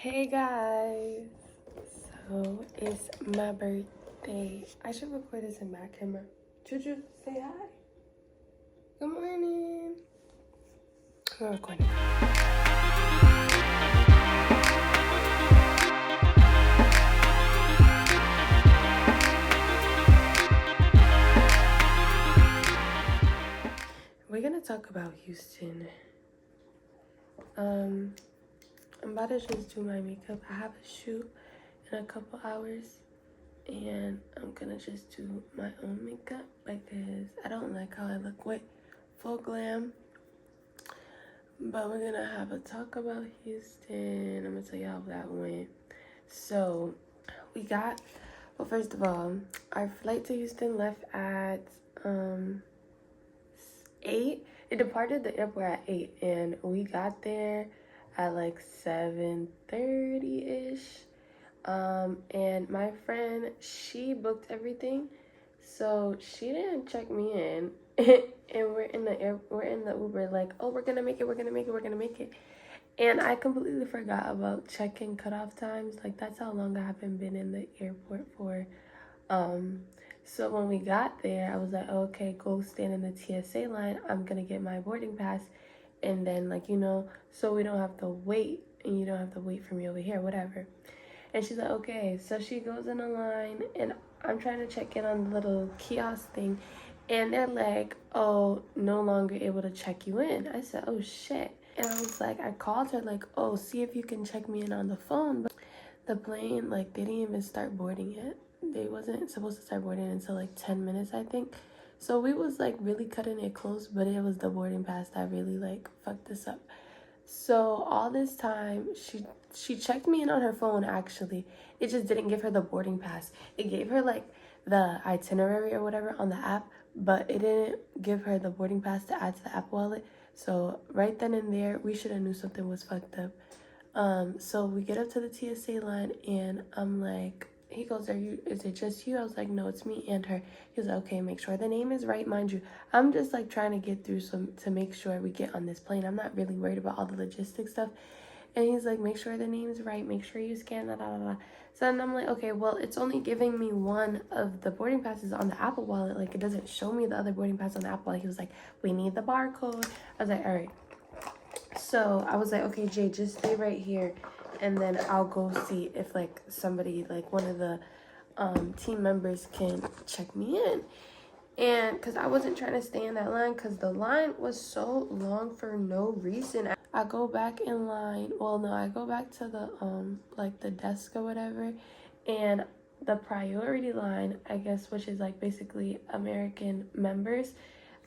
Hey guys, so it's my birthday. I should record this in back camera. Juju, say hi. Good morning. We're recording. We're gonna talk about Houston. I'm about to just do my makeup. I have a shoot in a couple hours. And I'm gonna just do my own makeup because I don't like how I look with full glam. But we're gonna have a talk about Houston. I'm gonna tell you how that went. So well, first of all, our flight to Houston left at 8. It departed the airport at 8 and we got there at like 7:30-ish. And my friend, she booked everything, so she didn't check me in. And we're in the Uber, like, oh, we're gonna make it. And I completely forgot about check-in cutoff times. Like, that's how long I haven't been in the airport for. So when we got there, I was like, okay, go stand in the TSA line. I'm gonna get my boarding pass, and then, like, so we don't have to wait, and you don't have to wait for me over here, whatever. And she's like, okay. So she goes in a line, and I'm trying to check in on the little kiosk thing, and they're like, oh, no longer able to check you in. I said, oh, shit. And I was like, I called her, like, oh, see if you can check me in on the phone. But the plane, like, they didn't even start boarding yet. They wasn't supposed to start boarding until, like, 10 minutes, I think. So we was, like, really cutting it close, but it was the boarding pass that really, like, fucked us up. So all this time, she checked me in on her phone, actually. It just didn't give her the boarding pass. It gave her, like, the itinerary or whatever on the app, but it didn't give her the boarding pass to add to the app wallet. So right then and there, we should have knew something was fucked up. So we get up to the TSA line, and I'm like, he goes, is it just you? I was like, no, it's me and her. He was like, okay, make sure the name is right. Mind you, I'm just like trying to get through to make sure we get on this plane. I'm not really worried about all the logistics stuff. And he's like, make sure the name is right. Make sure you scan that, So then I'm like, okay, well, it's only giving me one of the boarding passes on the Apple Wallet. Like, it doesn't show me the other boarding pass on the Apple Wallet. He was like, we need the barcode. I was like, all right. So I was like, okay, Jay, just stay right here, and then I'll go see if, like, somebody, like, one of the team members can check me in. And because I wasn't trying to stay in that line because the line was so long for no reason. I go back in line. Well, no, I go back to the like the desk or whatever, and the priority line, I guess, which is like basically American members,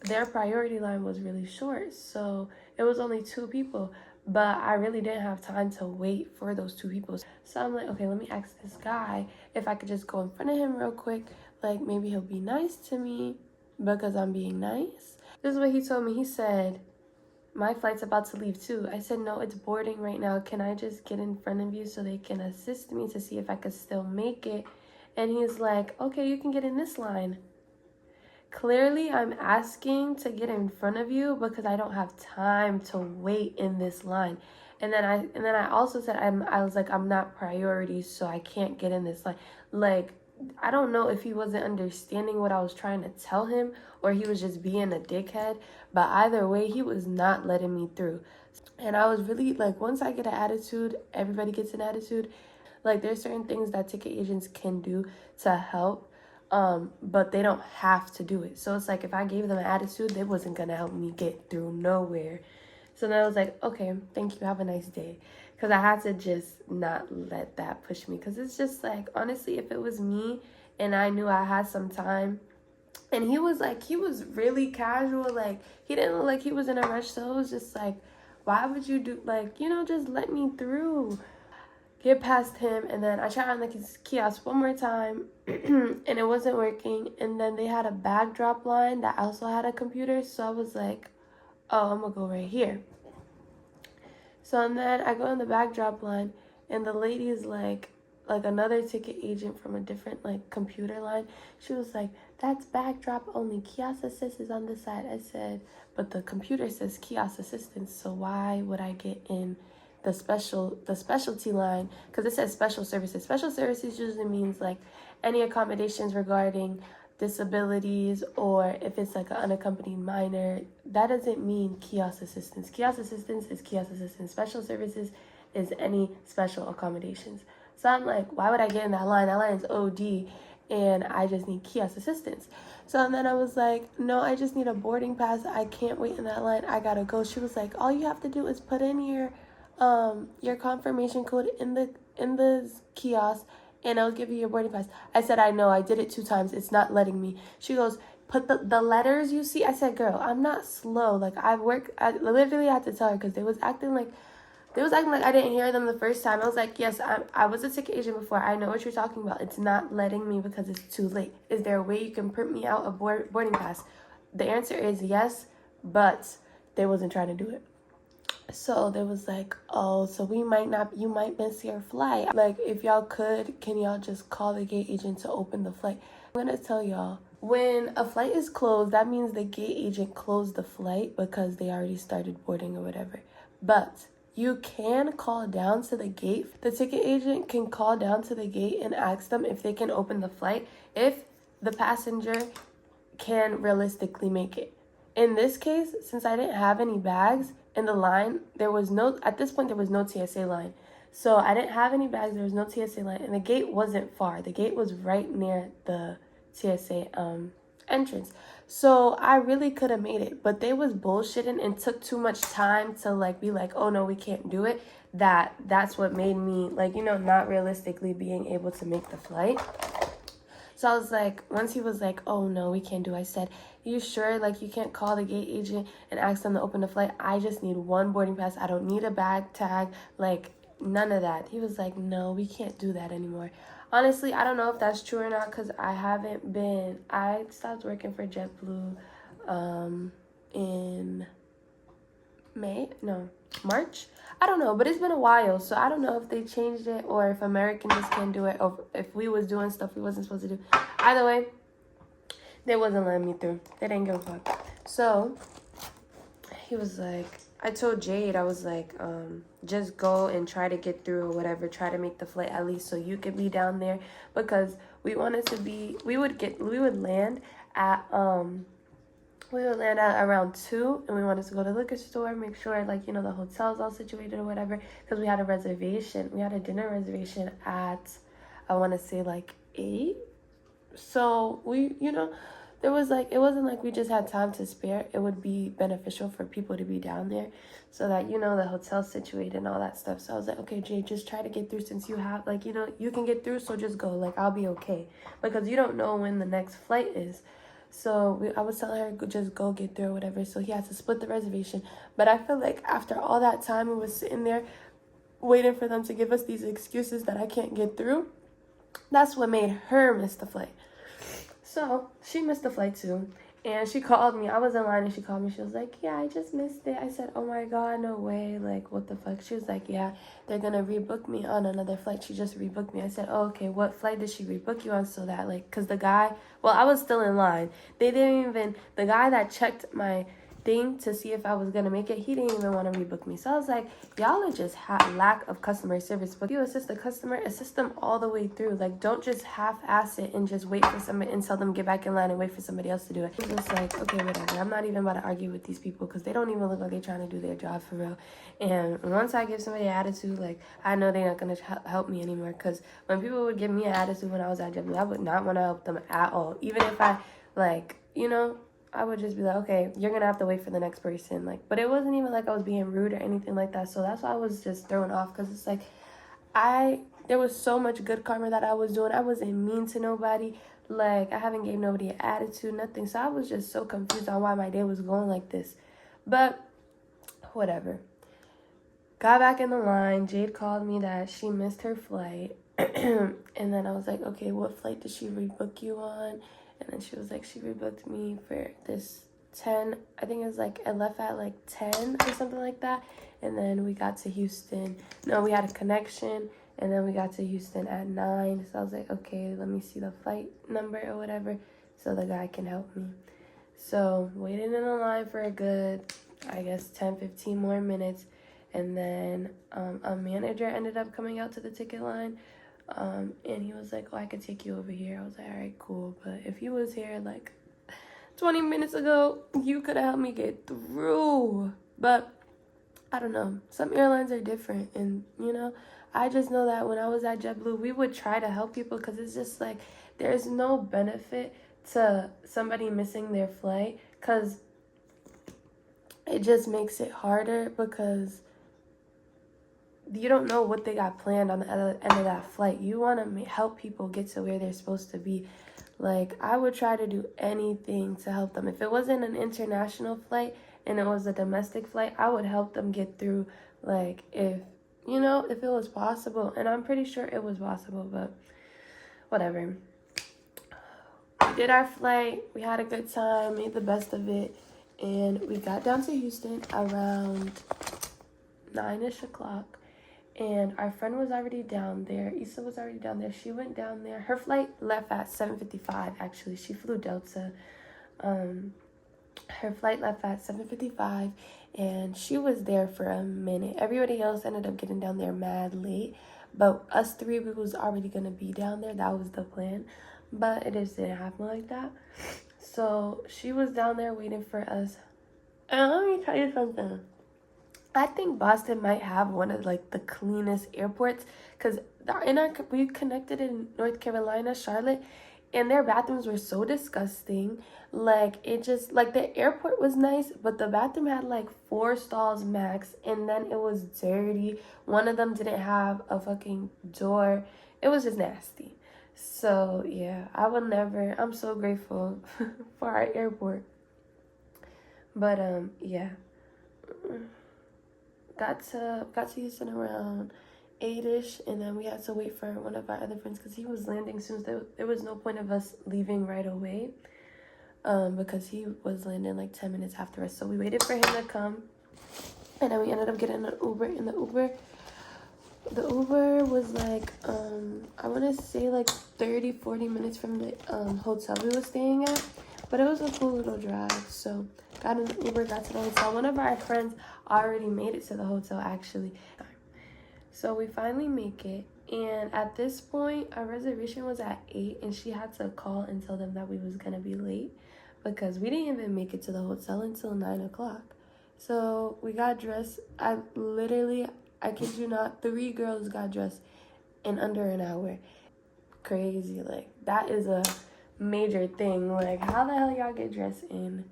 their priority line was really short. So it was only 2 people, but I really didn't have time to wait for those 2 people. So I'm like, okay, let me ask this guy if I could just go in front of him real quick. Like, maybe he'll be nice to me because I'm being nice. This is what he told me. He said, my flight's about to leave too. I said, no, it's boarding right now. Can I just get in front of you so they can assist me to see if I could still make it? And he's like, okay, you can get in this line. Clearly, I'm asking to get in front of you because I don't have time to wait in this line. And then I also said, I was like, I'm not priority, so I can't get in this line. Like, I don't know if he wasn't understanding what I was trying to tell him or he was just being a dickhead. But either way, he was not letting me through. And I was really, like, once I get an attitude, everybody gets an attitude. Like, there's certain things that ticket agents can do to help. But they don't have to do it. So it's like, if I gave them an attitude, they wasn't gonna help me get through nowhere. So then I was like, okay, thank you, have a nice day. Because I had to just not let that push me. Because it's just like, honestly, if it was me and I knew I had some time, and he was really casual, like, he didn't look like he was in a rush. So it was just like, why would you do, like, just let me through. Get past him, and then I tried on the kiosk one more time and it wasn't working. And then they had a bag drop line that also had a computer, so I was like, oh, I'm gonna go right here. So and then I go in the bag drop line, and the lady is like another ticket agent from a different, like, computer line. She was like, that's bag drop only, kiosk assist is on this side. I said, but the computer says kiosk assistance, so why would I get in the specialty line, because it says special services. Special services usually means like any accommodations regarding disabilities, or if it's like an unaccompanied minor. That doesn't mean kiosk assistance. Kiosk assistance is kiosk assistance. Special services is any special accommodations. So I'm like, why would I get in that line? That line is OD, and I just need kiosk assistance. So and then I was like, no, I just need a boarding pass. I can't wait in that line. I gotta go. She was like, all you have to do is put in your confirmation code in the kiosk, and I'll give you your boarding pass. I said, I know, I did it 2 times. It's not letting me. She goes, put the letters you see. I said, girl, I'm not slow. Like, I literally had to tell her, because they was acting like I didn't hear them the first time. I was like, yes, I was a ticket agent before. I know what you're talking about. It's not letting me because it's too late. Is there a way you can print me out a boarding pass? The answer is yes, but they wasn't trying to do it. So they was like, oh, so you might miss your flight. Like, if y'all could, can y'all just call the gate agent to open the flight? I'm gonna tell y'all, when a flight is closed, that means the gate agent closed the flight because they already started boarding or whatever. But you can call down to the gate. The ticket agent can call down to the gate and ask them if they can open the flight if the passenger can realistically make it. In this case, since I didn't have any bags in the line, at this point there was no TSA line. So I didn't have any bags, there was no TSA line, and the gate wasn't far. The gate was right near the TSA entrance. So I really could have made it, but they was bullshitting and took too much time to like be like, oh no, we can't do it. That's what made me like, not realistically being able to make the flight. So I was like, once he was like, oh no, we can't do it, I said, you sure? Like, you can't call the gate agent and ask them to open the flight? I just need one boarding pass. I don't need a bag tag, like none of that. He was like, no, we can't do that anymore. Honestly, I don't know if that's true or not, because I stopped working for JetBlue in March. I don't know, but it's been a while, so I don't know if they changed it or if American just can't do it, or if we was doing stuff we wasn't supposed to do. Either way, they wasn't letting me through. They didn't give a fuck. So he was like, I told Jade, I was like, just go and try to get through or whatever. Try to make the flight at least so you could be down there, because we would land at around 2, and we wanted to go to the liquor store, make sure like, the hotel's all situated or whatever, because we had a reservation. We had a dinner reservation at, I want to say like 8. So we, there was like, it wasn't like we just had time to spare. It would be beneficial for people to be down there so that, the hotel's situated and all that stuff. So I was like, okay, Jay, just try to get through, since you have like, you can get through, so just go. Like, I'll be okay, because you don't know when the next flight is. So I was telling her, just go get through or whatever. So he had to split the reservation. But I feel like after all that time we was sitting there waiting for them to give us these excuses that I can't get through, that's what made her miss the flight. So she missed the flight too. And she called me. I was in line and she called me. She was like, yeah, I just missed it. I said, oh my God, no way. Like, what the fuck? She was like, yeah, they're going to rebook me on another flight. She just rebooked me. I said, oh, okay, what flight did she rebook you on? So that, like, because the guy, well, I was still in line. The guy that checked my thing to see if I was going to make it, he didn't even want to rebook me. So I was like, y'all are just lack of customer service. But if you assist the customer, assist them all the way through. Like, don't just half-ass it and just wait for somebody and tell them get back in line and wait for somebody else to do it. It's just like, okay, whatever. I'm not even about to argue with these people, because they don't even look like they're trying to do their job for real. And once I give somebody an attitude, like, I know they're not going to help me anymore. Because when people would give me an attitude when I was at JetBlue, I would not want to help them at all. Even if I, like, I would just be like, okay, you're going to have to wait for the next person. Like, but it wasn't even like I was being rude or anything like that. So that's why I was just thrown off, because it's like, there was so much good karma that I was doing. I wasn't mean to nobody. Like, I haven't gave nobody an attitude, nothing. So I was just so confused on why my day was going like this. But whatever. Got back in the line. Jade called me that she missed her flight. And then I was like, okay, what flight did she rebook you on? And then she was like, she rebooked me for this 10. I think it was like, I left at like 10 or something like that. And then we got to Houston. No, we had a connection. And then we got to Houston at 9. So I was like, okay, let me see the flight number or whatever, so the guy can help me. So waited in the line for a good, I guess, 10, 15 more minutes. And then a manager ended up coming out to the ticket line. And he was like, oh, I could take you over here. I was like, all right, cool. But if you was here like 20 minutes ago, you could have helped me get through. But I don't know. Some airlines are different. And, you know, I just know that when I was at JetBlue, we would try to help people because it's just like there's no benefit to somebody missing their flight because it just makes it harder because you don't know what they got planned on the other end of that flight. You want to help people get to where they're supposed to be. Like, I would try to do anything to help them. If it wasn't an international flight and it was a domestic flight, I would help them get through, like, if, you know, if it was possible. And I'm pretty sure it was possible, but whatever. We did our flight. We had a good time, made the best of it. And we got down to Houston around 9-ish o'clock. And our friend was already down there. Issa was already down there. She went down there. Her flight left at 7:55, actually. She flew Delta. Her flight left at 7:55, and she was there for a minute. Everybody else ended up getting down there mad late. But us three, we was already going to be down there. That was the plan. But it just didn't happen like that. So she was down there waiting for us. And let me tell you something. I think Boston might have one of like the cleanest airports because we connected in North Carolina, Charlotte, and their bathrooms were so disgusting. Like it just like the airport was nice, but the bathroom had like 4 stalls max, and then it was dirty. One of them didn't have a fucking door. It was just nasty. So yeah, I'm so grateful for our airport. But yeah. Got to Houston around 8-ish, and then we had to wait for one of our other friends because he was landing soon. So there was no point of us leaving right away because he was landing like 10 minutes after us. So we waited for him to come, and then we ended up getting an Uber. And the Uber was like, I want to say like 30-40 minutes from the hotel we were staying at. But it was a cool little drive. So got an Uber, got to the hotel. One of our friends already made it to the hotel, actually. So we finally make it. And at this point, our reservation was at 8. And she had to call and tell them that we was going to be late. Because we didn't even make it to the hotel until 9 o'clock. So we got dressed. I kid you not, 3 girls got dressed in under an hour. Crazy. Like, that is a major thing. Like, how the hell y'all get dressed in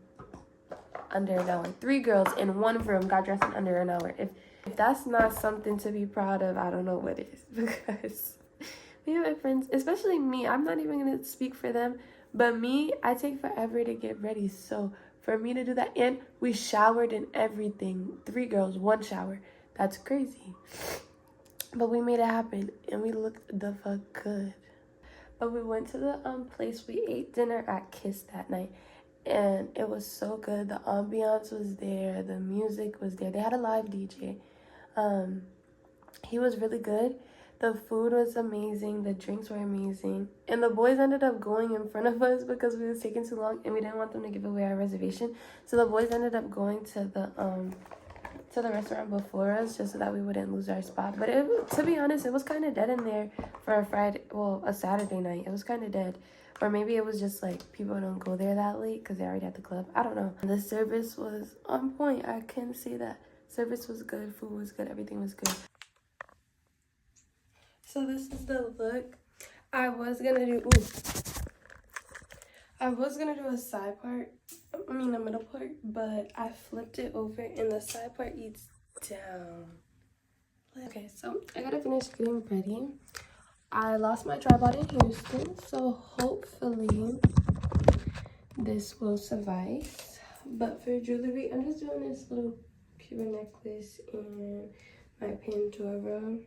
under an hour? 3 girls in one room got dressed in under an hour. If that's not something to be proud of, I don't know what is. Because me and my friends, especially me, I'm not even gonna speak for them, but me, I take forever to get ready. So for me to do that, and we showered and everything. 3 girls, 1 shower. That's crazy. But we made it happen, and we looked the fuck good. But we went to the place. We ate dinner at Kiss that night, and it was so good. The ambiance was there. The music was there. They had a live DJ. He was really good. The food was amazing. The drinks were amazing. And the boys ended up going in front of us because we was taking too long, and we didn't want them to give away our reservation. So the boys ended up going to the restaurant before us just so that we wouldn't lose our spot. But to be honest, it was kind of dead in there for a Saturday night. It was kind of dead. Or maybe it was just like people don't go there that late because they're already at the club. I don't know. The service was on point. I can say that. Service was good. Food was good. Everything was good. So this is the look. I was gonna do a side part. I mean a middle part, but I flipped it over and the side part eats down. Okay, so I gotta finish getting ready. I lost my tripod in Houston, so hopefully this will suffice. But for jewelry, I'm just doing this little pure necklace and my Pandora.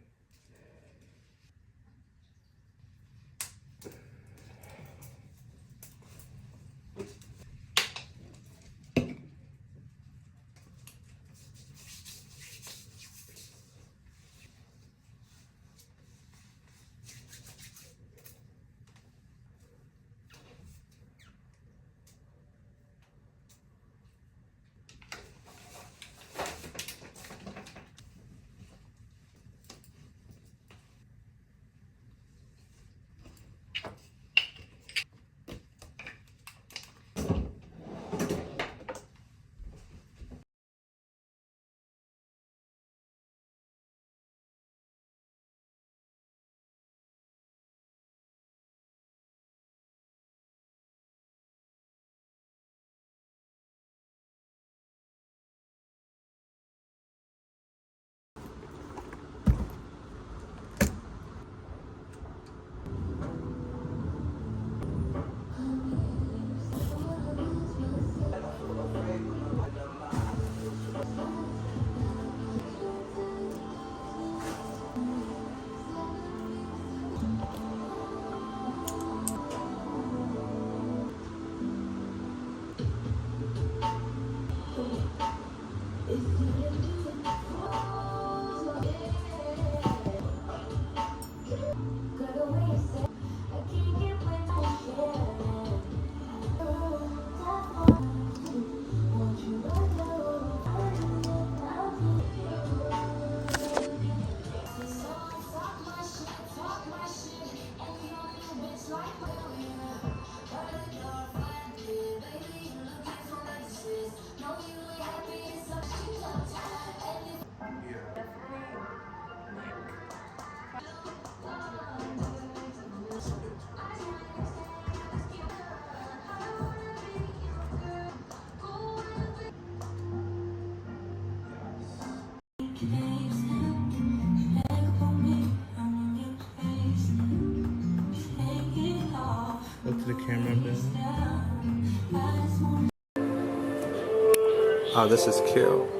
camera bill. Oh, this is cute.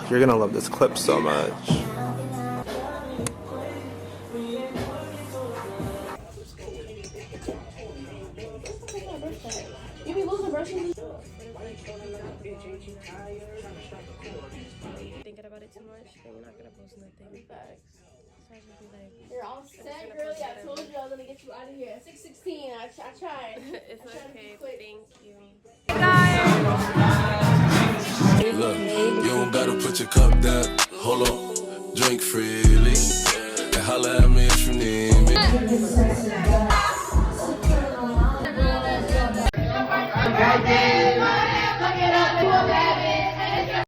You're gonna love this clip so much. You be losing brushes? Thinking about it too much, then you're not gonna post nothing. Facts. So I just be like, you're all set, girlie. I told you I was gonna get you out of here at 6:16. I tried. it's okay, thank you. Look, you don't gotta put your cup down. Hold on, drink freely. And holla at me if you need me. Happy birthday